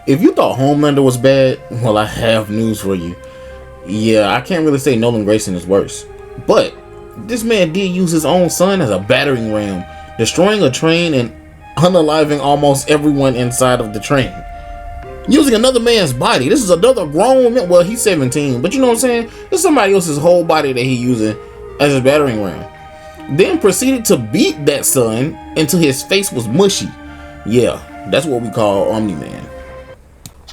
If you thought Homelander was bad, well, I have news for you. Yeah, I can't really say Nolan Grayson is worse. But this man did use his own son as a battering ram, destroying a train and unaliving almost everyone inside of the train. Using another man's body. This is another grown man. Well, he's 17, but you know what I'm saying? It's somebody else's whole body that he's using as a battering ram. Then proceeded to beat that son until his face was mushy. Yeah, that's what we call Omni-man.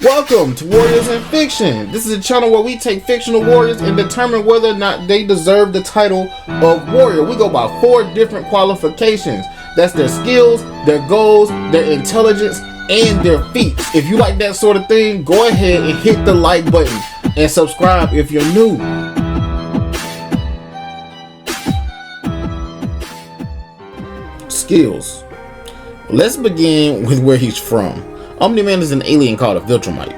Welcome to Warriors in Fiction. This is a channel where we take fictional warriors and determine whether or not they deserve the title of warrior. We go by 4 different qualifications. That's their skills, their goals, their intelligence, and their feats. If you like that sort of thing, go ahead and hit the like button and subscribe if you're new. Skills. Let's begin with where he's from. Omni-Man is an alien called a Viltrumite,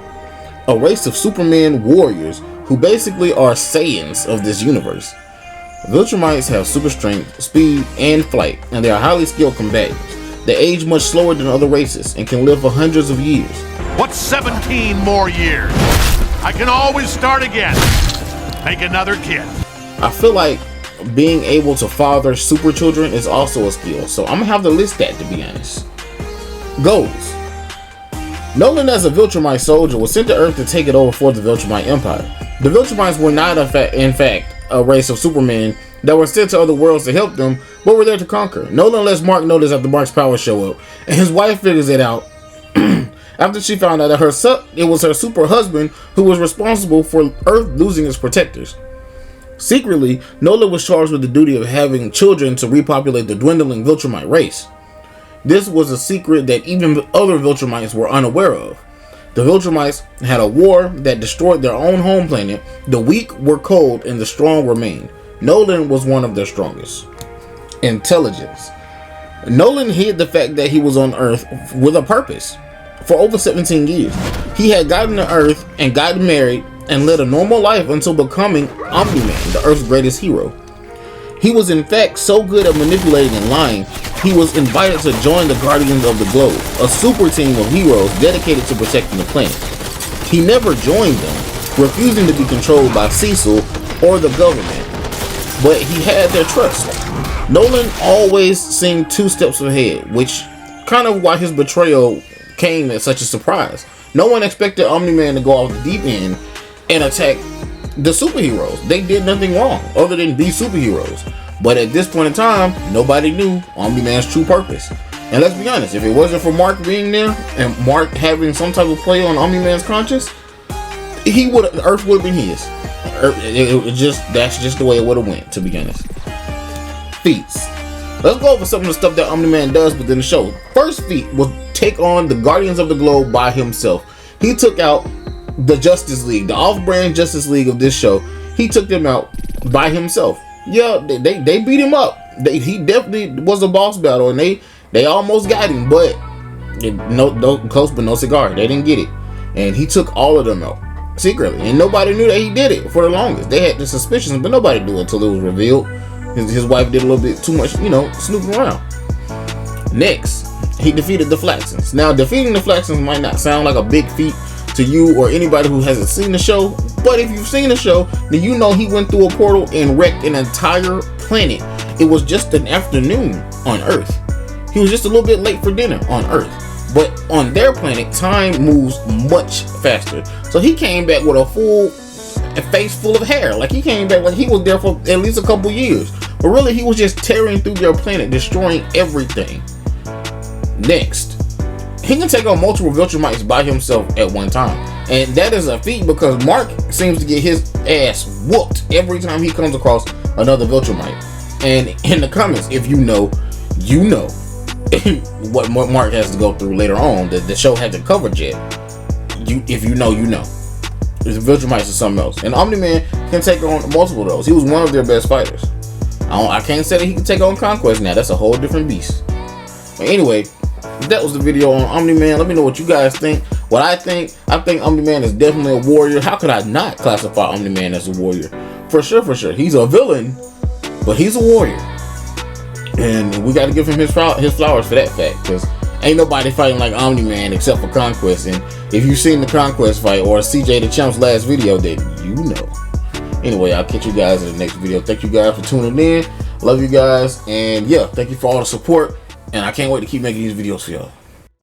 a race of Superman warriors who basically are Saiyans of this universe. Viltrumites have super strength, speed, and flight, and they are highly skilled combatants. They age much slower than other races and can live for hundreds of years. What's 17 more years? I can always start again. Make another kid. I feel like being able to father super children is also a skill, so I'm gonna have to list that, to be honest. Goals. Nolan, as a Viltrumite soldier, was sent to Earth to take it over for the Viltrumite Empire. The Viltrumites were not, in fact, a race of Supermen that were sent to other worlds to help them, but were there to conquer. Nolan lets Mark notice after Mark's powers show up, and his wife figures it out after she found out that it was her super husband who was responsible for Earth losing its protectors. Secretly, Nolan was charged with the duty of having children to repopulate the dwindling Viltrumite race. This was a secret that even other Viltrumites were unaware of. The Viltrumites had a war that destroyed their own home planet. The weak were cold and the strong remained. Nolan was one of their strongest. Intelligence. Nolan hid the fact that he was on Earth with a purpose. For over 17 years, he had gotten to Earth and gotten married and led a normal life until becoming Omni-Man, the Earth's greatest hero. He was in fact so good at manipulating and lying, he was invited to join the Guardians of the Globe, a super team of heroes dedicated to protecting the planet. He never joined them, refusing to be controlled by Cecil or the government, but he had their trust. Nolan always seemed 2 steps ahead, which kind of why his betrayal came as such a surprise. No one expected Omni-Man to go off the deep end and attack the superheroes. They did nothing wrong other than be superheroes. But at this point in time, nobody knew Omni-Man's true purpose. And let's be honest, if it wasn't for Mark being there and Mark having some type of play on Omni-Man's conscience, Earth would have been his. That's just the way it would have went, to be honest. Feats. Let's go over some of the stuff that Omni-Man does within the show. First feat was take on the Guardians of the Globe by himself. He took out the Justice League, the off-brand Justice League of this show. He took them out by himself. Yeah, they beat him up. He definitely was a boss battle, and they almost got him, but no close but no cigar. They didn't get it, and he took all of them out secretly, and nobody knew that he did it for the longest. They had the suspicions, but nobody knew until it was revealed. His wife did a little bit too much, snooping around. Next, he defeated the Flaxons. Now, defeating the Flaxons might not sound like a big feat to you or anybody who hasn't seen the show, but if you've seen the show, then you know he went through a portal and wrecked an entire planet. It was just an afternoon on Earth. He was just a little bit late for dinner on Earth, but on their planet, time moves much faster. So he came back with a face full of hair. Like, he came back like he was there for at least a couple years, but really he was just tearing through their planet, destroying everything. Next, he can take on multiple Viltrumites by himself at one time, and that is a feat because Mark seems to get his ass whooped every time he comes across another Viltrumite. And in the comments, if you know, you know what Mark has to go through later on that the show hasn't covered yet. If you know, you know. The Viltrumites is something else, and Omni-Man can take on multiple of those. He was one of their best fighters. I can't say that he can take on Conquest now. That's a whole different beast. But anyway, that was the video on Omni-Man. Let me know what you guys think. What I think Omni-Man is definitely a warrior. How could I not classify Omni-Man as a warrior? For sure. He's a villain, but he's a warrior. And we got to give him his flowers for that fact. Because Ain't nobody fighting like Omni-Man except for Conquest. And if you've seen the Conquest fight or CJ the Champ's last video, then you know. Anyway, I'll catch you guys in the next video. Thank you guys for tuning in. Love you guys. And yeah, thank you for all the support. And I can't wait to keep making these videos for y'all.